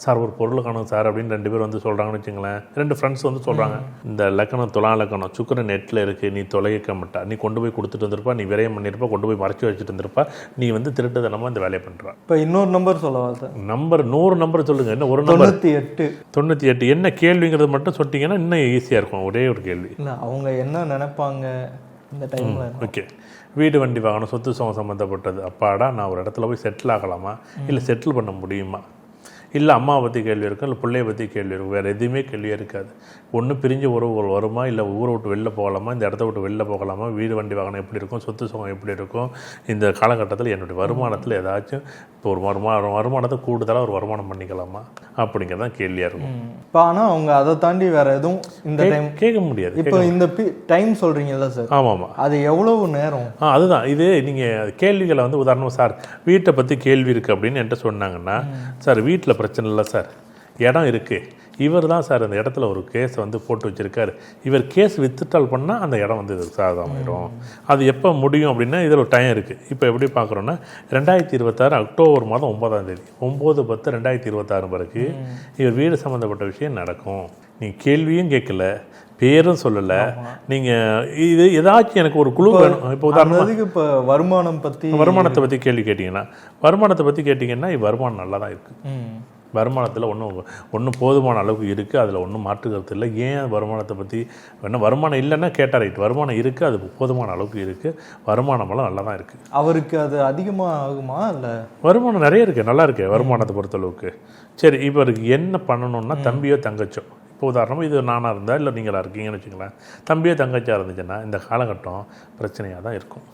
Sir ஒரு பொருள் காணும் சார் அப்படின்னு 2 பேர் வந்து சொல்கிறாங்கன்னு வச்சுங்களேன். 2 ஃப்ரெண்ட்ஸ் வந்து சொல்கிறாங்க, இந்த லக்கணம் துலா லக்கணம் சுக்கிரன் நெட்டில் இருக்குது, நீ தொலைக்க மாட்டா, நீ கொண்டு போய் கொடுத்துட்டு வந்திருப்பா, நீ விரயம் பண்ணியிருப்பா, கொண்டு போய் மறைச்சி வச்சுட்டு இருந்திருப்பா, நீ வந்து திருட்டுத்தனமாக இந்த வேலையை பண்ணுறான். இப்போ இன்னொரு நம்பர் சொல்லவா சார்? நம்பர் 100 நம்பர் சொல்லுங்கள். என்ன ஒரு நம்பர்? 98. என்ன கேள்விங்கிறது மட்டும் சொல்லிட்டீங்கன்னா இன்னும் ஈஸியாக இருக்கும். ஒரே ஒரு கேள்வி. இல்லை, அவங்க என்ன நினைப்பாங்க இந்த டைமில்? ஓகே, வீடு வண்டி வாங்கணும், சொத்து சுகம் சம்மந்தப்பட்டது. அப்பாடா நான் ஒரு இடத்துல போய் செட்டில் ஆகலாமா, இல்லை செட்டில் பண்ண முடியுமா, இல்லை அம்மாவை பற்றி கேள்வி இருக்கும், இல்லை பிள்ளையை பற்றி கேள்வி இருக்கும், வேறு எதுவுமே கேள்வியாக இருக்காது. ஒன்று பிரிஞ்ச உறவுகள் வருமா, இல்லை ஊரை விட்டு வெளில போகலாமா, இந்த இடத்த விட்டு வெளில போகலாமா, வீடு வண்டி வாகனம் எப்படி இருக்கும், சொத்து சுகம் எப்படி இருக்கும், இந்த காலகட்டத்தில் என்னுடைய வருமானத்தில் ஏதாச்சும் இப்போ ஒரு வருமானத்தை கூடுதலாக ஒரு வருமானம் பண்ணிக்கலாமா அப்படிங்கிறது தான் கேள்வியாக இருக்கும். இப்போ ஆனால் அவங்க அதை தாண்டி வேறு எதுவும் இந்த டைம் கேட்க முடியாது. இப்போ இந்த டைம் சொல்கிறீங்கல்ல சார்? ஆமாம், அது எவ்வளவு நேரம்? அதுதான் இது. நீங்கள் கேள்விகளை வந்து உதாரணமாக சார் வீட்டை பற்றி கேள்வி இருக்குது அப்படின்னு என்கிட்ட சொன்னாங்கன்னா, சார் வீட்டில் பிரச்சனை இல்லை சார், இடம் இருக்குது, இவர் தான் சார் அந்த இடத்துல ஒரு கேஸை வந்து போட்டு வச்சுருக்காரு, இவர் கேஸ் வித்ட்ரால் பண்ணால் அந்த இடம் வந்து சாதகமாயிடும். அது எப்போ முடியும் அப்படின்னா இதில் ஒரு டைம் இருக்குது. இப்போ எப்படி பார்க்குறோன்னா 2026 அக்டோபர் மாதம் 9ஆம் தேதி 9/10/2026 பிறகு இவர் வீடு சம்மந்தப்பட்ட விஷயம் நடக்கும். நீங்கள் கேள்வியும் கேட்கல, பேரும் சொல்லலை, நீங்கள் இது ஏதாச்சும் எனக்கு ஒரு குழு வேணும். இப்போ உதாரணத்துக்கு இப்போ வருமானத்தை பற்றி கேள்வி கேட்டிங்கன்னா, வருமானம் நல்லா தான் இருக்குது. வருமானத்தில் ஒன்றும் போதுமான அளவுக்கு இருக்குது, அதில் ஒன்றும் மாற்றுக்கிறது இல்லை. ஏன் வருமானத்தை பற்றி வேணா, வருமானம் இல்லைன்னா கேட்டால் ரைட், வருமானம் இருக்குது, அது போதுமான அளவுக்கு இருக்குது, வருமானமெல்லாம் நல்லா தான் இருக்குது. அவருக்கு அது அதிகமாக ஆகுமா? இல்லை, வருமானம் நிறைய இருக்குது, நல்லா இருக்குது வருமானத்தை பொறுத்தளவுக்கு. சரி, இப்போ அவருக்கு என்ன பண்ணணும்னா, தம்பியோ தங்கச்சோ, இப்போ உதாரணமாக இது நானாக இருந்தால் இல்லை நீங்களாக இருக்கீங்கன்னு வச்சுங்களேன், தம்பியோ தங்கச்சியாக இருந்துச்சுன்னா இந்த காலகட்டம் பிரச்சனையாக தான் இருக்கும்.